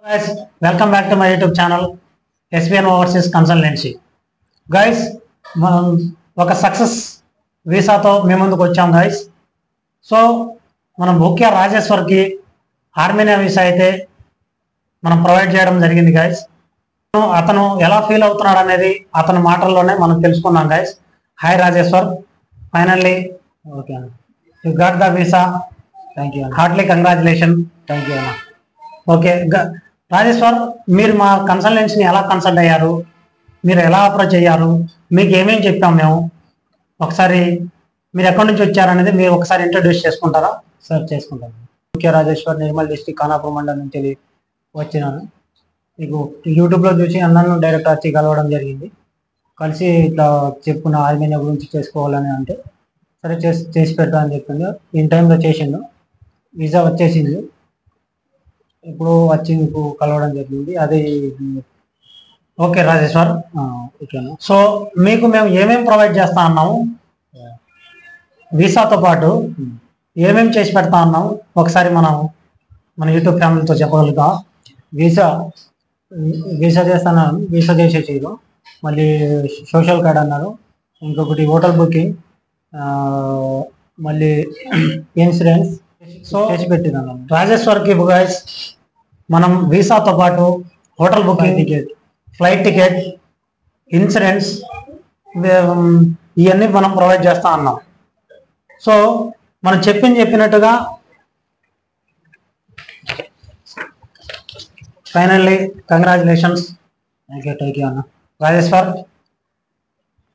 Guys, welcome back to my YouTube channel SBN Overseas Consultancy. Guys, మనం ఒక success వీసాతో మేము ముందుకు వచ్చాం గైస్. సో మనం బొక్యా రాజేశ్వర్కి ఆర్మేనియా వీసా అయితే మనం ప్రొవైడ్ చేయడం జరిగింది గైస్. అతను ఎలా ఫీల్ అవుతున్నాడు అనేది అతని మాటల్లోనే మనం తెలుసుకున్నాం guys. Hi Rajeshwar, finally okay you got the visa. Thank you, heartly congratulation. Thank you అన్న. ఓకే రాజేశ్వర్, మీరు మా కన్సల్టెన్సీని ఎలా కన్సల్ట్ అయ్యారు, మీరు ఎలా అప్రోచ్ అయ్యారు, మీకు ఏమేమి చెప్పాం మేము, ఒకసారి మీరు ఎక్కడి నుంచి వచ్చారనేది మీరు ఒకసారి ఇంట్రడ్యూస్ చేసుకుంటారా? సార్ చేసుకుంటాను. ఓకే రాజేశ్వర్, నిర్మల్ డిస్ట్రిక్ట్ ఖానాపూర్ మండలం నుంచి వచ్చినాను. మీకు యూట్యూబ్లో చూసి అందరూ డైరెక్ట్ వచ్చి కలవడం జరిగింది. కలిసి ఇట్లా చెప్పుకున్న ఆర్మేనియా గురించి చేసుకోవాలని అంటే సరే చేసి పెడతా అని చెప్పింది. ఇన్ టైంలో చేసిండు, వీసా వచ్చేసింది, ఇప్పుడు వచ్చి మీకు కలవడం జరిగింది. అది ఓకే రాజేశ్వర్. ఓకేనా. సో మీకు మేము ఏమేమి ప్రొవైడ్ చేస్తా అన్నాము, వీసాతో పాటు ఏమేమి చేసి పెడతా అన్నాము ఒకసారి మన యూట్యూబ్ ఫ్యామిలీతో చెప్పగలుగుతాం. వీసా చేస్తాను, వీసా చేసేసారు, మళ్ళీ సోషల్ కార్డ్ అన్నారు, ఇంకొకటి హోటల్ బుకింగ్, మళ్ళీ ఇన్సూరెన్స్ చేసి పెట్టినాను రాజేశ్వర్కి. గైస్, మనం వీసాతో పాటు hotel booking ticket, flight ticket, insurance ఇవన్నీ మనం ప్రొవైడ్ చేస్తా అన్నాం. సో మనం చెప్పినట్టుగా ఫైనల్లీ కంగ్రాచులేషన్స్. థ్యాంక్ యూ అన్న. Rajeshwar,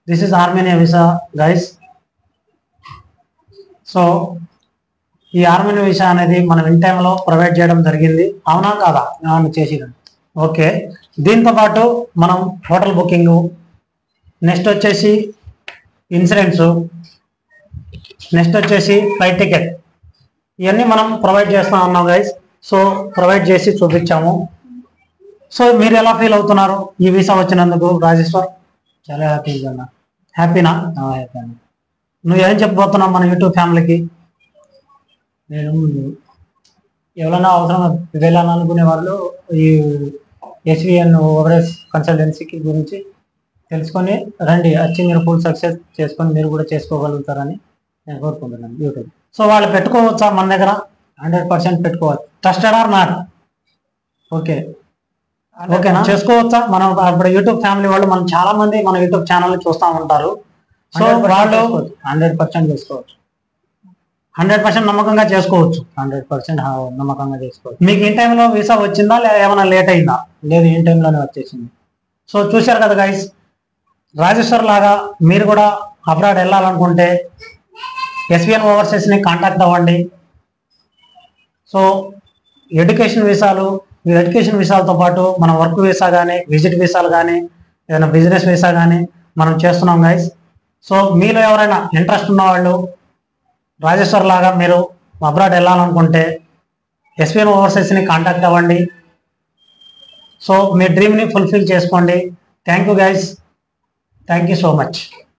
this is Armenia visa guys. So ఈ ఆర్మేనియా వీసా అనేది మనం ఇన్ టైంలో ప్రొవైడ్ చేయడం జరిగింది, అవునా కాదా? చేసినాం. ఓకే, దీంతో పాటు మనం హోటల్ బుకింగు, నెక్స్ట్ వచ్చేసి ఇన్సూరెన్సు, నెక్స్ట్ వచ్చేసి ఫ్లైట్ టికెట్, ఇవన్నీ మనం ప్రొవైడ్ చేస్తా ఉన్నాం గైస్. సో ప్రొవైడ్ చేసి చూపించాము. సో మీరు ఎలా ఫీల్ అవుతున్నారు ఈ వీసా వచ్చినందుకు రాజేశ్వర్? చాలా హ్యాపీగా ఉన్నా. హ్యాపీనా? హ్యాపీ అన్న. నువ్వేం చెప్పబోతున్నావు మన యూట్యూబ్ ఫ్యామిలీకి? నేను ఎవరైనా అవసరం వెళ్ళాలనుకునే వాళ్ళు ఈ ఎస్విఎన్ ఓవరేజ్ కన్సల్టెన్సీకి గురించి తెలుసుకొని రండి, వచ్చి మీరు ఫుల్ సక్సెస్ చేసుకొని మీరు కూడా చేసుకోగలుగుతారని నేను కోరుకుంటున్నాను. యూట్యూబ్ సో వాళ్ళు పెట్టుకోవచ్చా మన దగ్గర? 100% పెట్టుకోవచ్చు. Trusted are not? ఓకే, ఓకేనా, చేసుకోవచ్చా? మనం ఇప్పుడు యూట్యూబ్ ఫ్యామిలీ వాళ్ళు మనం చాలా మంది మన యూట్యూబ్ ఛానల్ చూస్తూ ఉంటారు. సో వాళ్ళు 100% చేసుకోవచ్చు, 100% నమ్మకంగా చేసుకోవచ్చు, 100% నమ్మకంగా చేసుకోవచ్చు. మీకు ఇన్ టైంలో వీసా వచ్చిందా లేదా ఏమైనా లేట్ అయిందా? లేదు, ఇన్ టైంలోనే వచ్చేసింది. సో చూశారు కదా గైస్, రాజేశ్వర్ లాగా మీరు కూడా అబ్రాడ్ వెళ్ళాలనుకుంటే ఎస్బిఎన్ ఓవర్సీస్ని కాంటాక్ట్ అవ్వండి. సో ఎడ్యుకేషన్ వీసాలు, ఈ ఎడ్యుకేషన్ వీసాలతో పాటు మన వర్క్ వీసా కానీ, విజిట్ వీసాలు కానీ, ఏదైనా బిజినెస్ వీసా కానీ మనం చేస్తున్నాం గైస్. సో మీలో ఎవరైనా ఇంట్రెస్ట్ ఉన్నవాళ్ళు రాజేశ్వర్ లాగా మీరు అబ్రాడ్ వెళ్ళాలనుకుంటే ఎస్బిఎన్ ఓవర్సీస్ని కాంటాక్ట్ అవ్వండి. సో మీ డ్రీమ్ని ఫుల్ఫిల్ చేసుకోండి. Thank you guys, thank you so much.